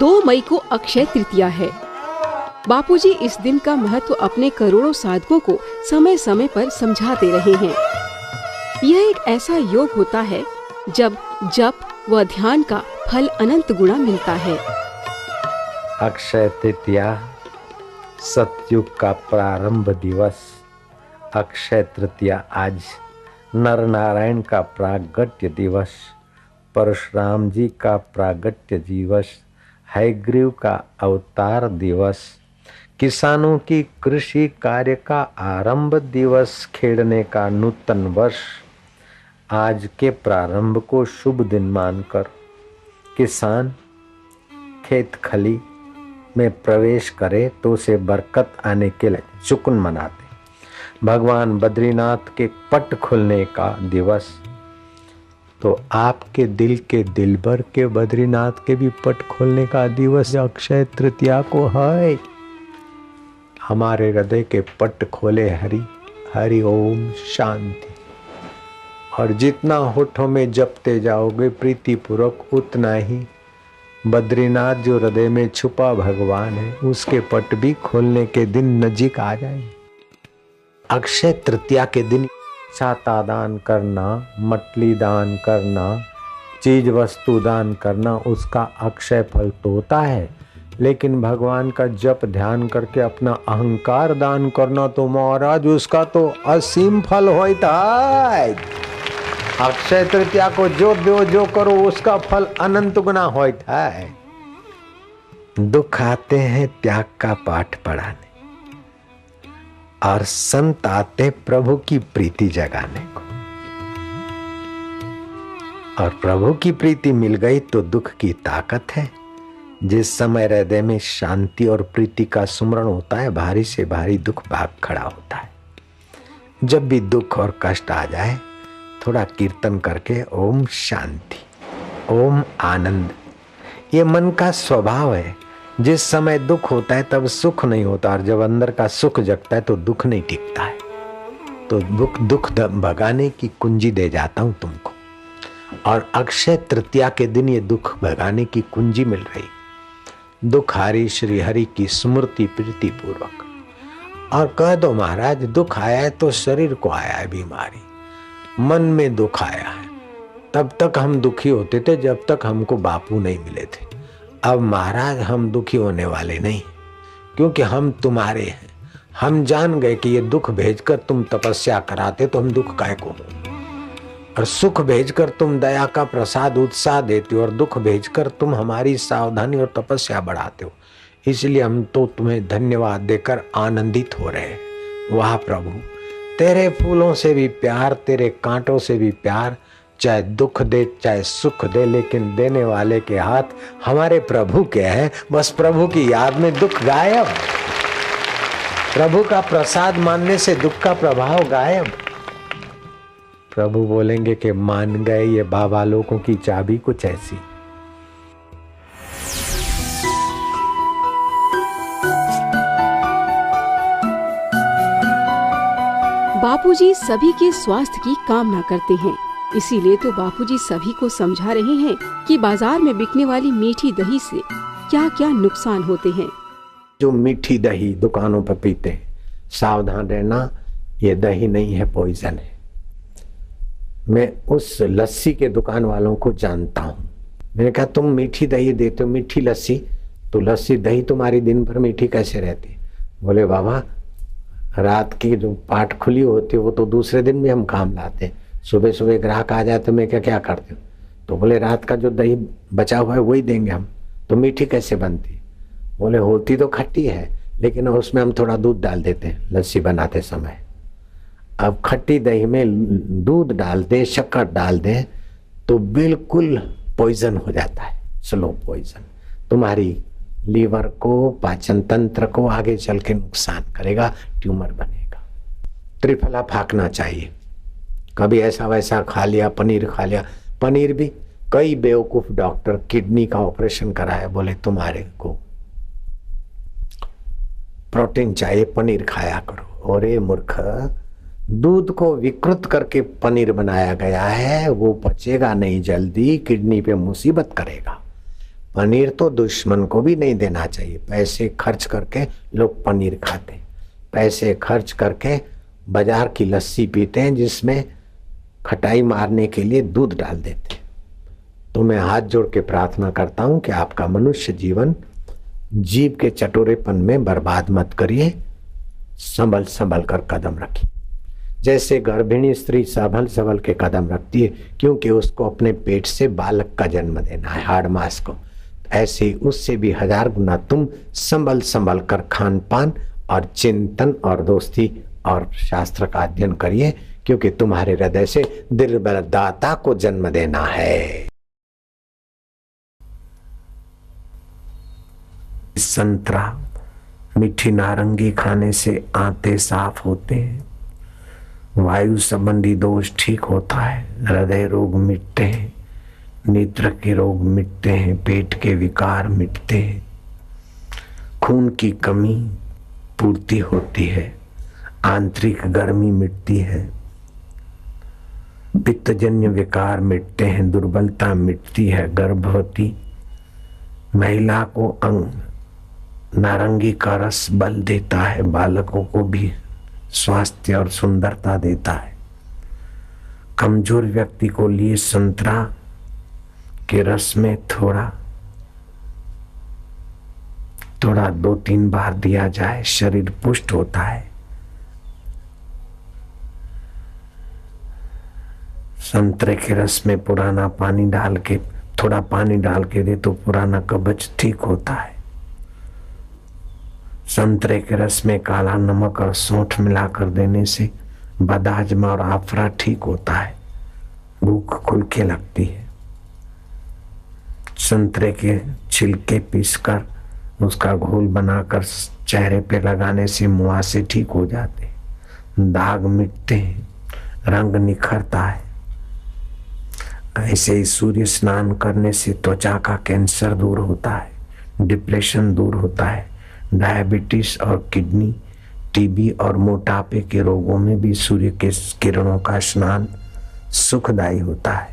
2 मई को अक्षय तृतीया है। बापूजी इस दिन का महत्व अपने करोड़ों साधकों को समय समय पर समझाते रहे हैं। यह एक ऐसा योग होता है जब जप व ध्यान का फल अनंत गुणा मिलता है। अक्षय तृतीया सतयुग का प्रारंभ दिवस। अक्षय तृतीया आज नर नारायण का प्रागट्य दिवस, परशुराम जी का प्रागट्य दिवस, हयग्रीव का अवतार दिवस, किसानों की कृषि कार्य का आरंभ दिवस, खेड़ने का नूतन वर्ष। आज के प्रारंभ को शुभ दिन मानकर किसान खेत खली में प्रवेश करे तो उसे बरकत आने के लिए शुक्र मनाते। भगवान बद्रीनाथ के पट खुलने का दिवस, तो आपके दिल के दिलबर के बद्रीनाथ के भी पट खोलने का दिवस अक्षय तृतीया को है। हमारे हृदय के पट खोले हरि हरि ओम शांति। और जितना होठों में जपते जाओगे प्रीति पूर्वक, उतना ही बद्रीनाथ जो हृदय में छुपा भगवान है उसके पट भी खोलने के दिन नजीक आ जाएंगे। अक्षय तृतीया के दिन छाता दान करना, मटली दान करना, चीज वस्तु दान करना, उसका अक्षय फल तो होता है, लेकिन भगवान का जप ध्यान करके अपना अहंकार दान करना तो महाराज उसका तो असीम फल होता है। अक्षय तृतीया को जो दो जो करो उसका फल अनंत गुना होता है। दुख आते हैं त्याग का पाठ पढ़ाने, और संत आते प्रभु की प्रीति जगाने को। और प्रभु की प्रीति मिल गई तो दुख की ताकत है। जिस समय हृदय में शांति और प्रीति का सुमरण होता है, भारी से भारी दुख भाग खड़ा होता है। जब भी दुख और कष्ट आ जाए, थोड़ा कीर्तन करके ओम शांति, ओम आनंद, ये मन का स्वभाव है। जिस समय दुख होता है तब सुख नहीं होता, और जब अंदर का सुख जगता है तो दुख नहीं टिकता है। तो दुख भगाने की कुंजी दे जाता हूं तुमको, और अक्षय तृतीया के दिन ये दुख भगाने की कुंजी मिल रही। दुखारी श्री हरि की स्मृति प्रीति पूर्वक, और कह दो महाराज दुख आया है तो शरीर को आया है बीमारी, मन में दुख आया है। तब तक हम दुखी होते थे जब तक हमको बापू नहीं मिले थे। अब महाराज हम दुखी होने वाले नहीं, क्योंकि हम तुम्हारे हैं। हम जान गए कि ये दुख भेजकर तुम तपस्या कराते तो हम दुख काय को हो, और सुख भेजकर तुम दया का प्रसाद उत्साह देते हो, और दुख भेजकर तुम हमारी सावधानी और तपस्या बढ़ाते हो। इसलिए हम तो तुम्हें धन्यवाद देकर आनंदित हो रहे हैं। वाह प्रभु, तेरे फूलों से भी प्यार, तेरे कांटों से भी प्यार, चाहे दुख दे चाहे सुख दे, लेकिन देने वाले के हाथ हमारे प्रभु के हैं। बस प्रभु की याद में दुख गायब, प्रभु का प्रसाद मानने से दुख का प्रभाव गायब। प्रभु बोलेंगे कि मान गए ये बाबा लोगों की चाबी कुछ ऐसी। बापूजी सभी के स्वास्थ्य की कामना करते हैं, इसीलिए तो बापूजी सभी को समझा रहे हैं कि बाजार में बिकने वाली मीठी दही से क्या क्या नुकसान होते हैं। जो मीठी दही दुकानों पर पीते हैं, सावधान रहना, ये दही नहीं है, पॉइजन है। मैं उस लस्सी के दुकान वालों को जानता हूँ। मैंने कहा तुम मीठी दही देते हो, मीठी लस्सी, तो लस्सी दही तुम्हारी दिन भर मीठी कैसे रहती? बोले बाबा रात की जो पाट खुली होती है वो तो दूसरे दिन भी हम काम लाते हैं। सुबह सुबह ग्राहक आ जाए तो मैं क्या क्या करते हो? तो बोले रात का जो दही बचा हुआ है वही देंगे हम, तो मीठी कैसे बनती? बोले होती तो खट्टी है, लेकिन उसमें हम थोड़ा दूध डाल देते हैं लस्सी बनाते समय। अब खट्टी दही में दूध डाल दे, शक्कर डाल दे तो बिल्कुल पॉइजन हो जाता है, स्लो पॉइजन। तुम्हारी लीवर को, पाचन तंत्र को आगे चल के नुकसान करेगा, ट्यूमर बनेगा। त्रिफला फाकना चाहिए। कभी ऐसा वैसा खा लिया, पनीर खा लिया, पनीर भी कई बेवकूफ डॉक्टर किडनी का ऑपरेशन कराया, बोले तुम्हारे को प्रोटीन चाहिए, पनीर खाया करो। और ये मूर्ख, दूध को विकृत करके पनीर बनाया गया है, वो पचेगा नहीं जल्दी, किडनी पे मुसीबत करेगा। पनीर तो दुश्मन को भी नहीं देना चाहिए। पैसे खर्च करके लोग पनीर खाते, पैसे खर्च करके बाजार की लस्सी पीते हैं जिसमें खटाई मारने के लिए दूध डाल देते। तो मैं हाथ जोड़ के प्रार्थना करता हूं कि आपका मनुष्य जीवन जीव के चटोरेपन में बर्बाद मत करिए, संभल संभल कर कदम रखिए। जैसे गर्भिणी स्त्री संभल संभल के कदम रखती है क्योंकि उसको अपने पेट से बालक का जन्म देना है, हाड़ मास को, ऐसे उससे भी 1000 गुना तुम संभल संभल कर खान पान और चिंतन और दोस्ती और शास्त्र का अध्ययन करिए, क्योंकि तुम्हारे हृदय से दिव्य दाता को जन्म देना है। संतरा मीठी नारंगी खाने से आंतें साफ होते हैं, वायु संबंधी दोष ठीक होता है, हृदय रोग मिटते हैं, नेत्र के रोग मिटते हैं, पेट के विकार मिटते हैं, खून की कमी पूर्ति होती है, आंतरिक गर्मी मिटती है, पित्तजन्य विकार मिटते हैं, दुर्बलता मिटती है। गर्भवती महिला को अंग नारंगी का रस बल देता है, बालकों को भी स्वास्थ्य और सुंदरता देता है। कमजोर व्यक्ति को लिए संतरा के रस में थोड़ा 2-3 बार दिया जाए, शरीर पुष्ट होता है। संतरे के रस में पुराना पानी डाल के, थोड़ा पानी डाल के दे तो पुराना कब्ज ठीक होता है। संतरे के रस में काला नमक और सौंठ मिलाकर देने से बदहजमा और आफरा ठीक होता है, भूख खुल के लगती है। संतरे के छिलके पीसकर उसका घोल बनाकर चेहरे पे लगाने से मुहासे ठीक हो जाते, दाग मिटते हैं, रंग निखरता है। ऐसे ही सूर्य स्नान करने से त्वचा का कैंसर दूर होता है, डिप्रेशन दूर होता है, डायबिटीज और किडनी, टीबी और मोटापे के रोगों में भी सूर्य के किरणों का स्नान सुखदायी होता है।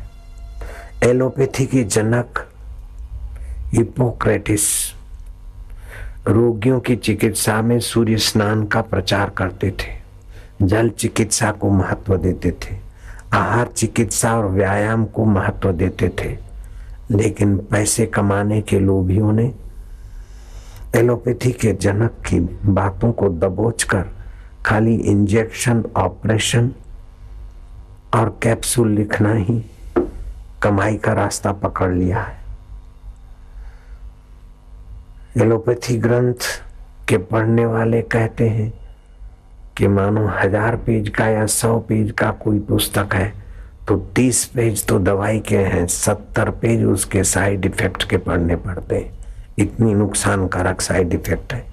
एलोपैथी के जनक हिप्पोक्रेटिस रोगियों की चिकित्सा में सूर्य स्नान का प्रचार करते थे, जल चिकित्सा को महत्व देते थे, आहार चिकित्सा और व्यायाम को महत्व देते थे। लेकिन पैसे कमाने के लोभियों ने एलोपैथी के जनक की बातों को दबोचकर खाली इंजेक्शन, ऑपरेशन और कैप्सूल लिखना ही कमाई का रास्ता पकड़ लिया है। एलोपैथी ग्रंथ के पढ़ने वाले कहते हैं कि मानो 1000 पेज का या 100 पेज का कोई पुस्तक है तो 30 पेज तो दवाई के हैं, 70 पेज उसके साइड इफेक्ट के पढ़ने पड़ते हैं। इतनी नुकसानकारक साइड इफेक्ट है।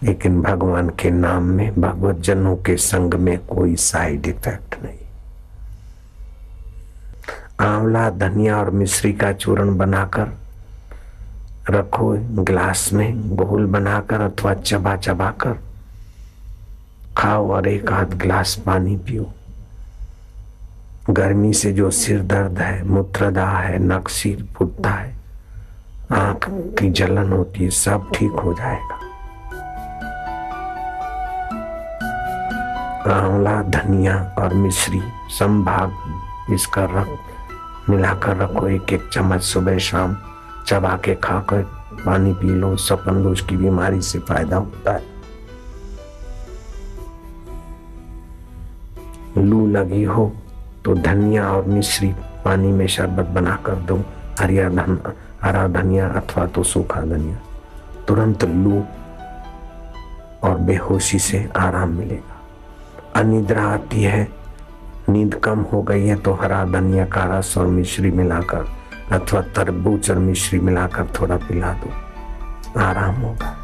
लेकिन भगवान के नाम में, भगवत जनों के संग में कोई साइड इफेक्ट नहीं। आंवला, धनिया और मिश्री का चूर्ण बनाकर रखो गिलास में, घोल बनाकर अथवा चबा चबा कर खाओ और 1-8 गिलास पानी पियो। गर्मी से जो सिर दर्द है, मूत्रदाह है, नक सिर फूटता है, आंख की जलन होती है, सब ठीक हो जाएगा। आंवला, धनिया और मिश्री संभाग इसका रख मिलाकर रखो, 1-1 चम्मच सुबह शाम चबा के खाकर पानी पी लो। सपन दोष की बीमारी से फायदा होता है। लू लगी हो तो धनिया और मिश्री पानी में शरबत बनाकर दो, हरा धनिया अथवा तो सूखा धनिया, तुरंत लू और बेहोशी से आराम मिलेगा। अनिद्रा आती है, नींद कम हो गई है तो हरा धनिया का रस और मिश्री मिलाकर अथवा तरबूज और मिश्री मिलाकर थोड़ा पिला दो, आराम होगा।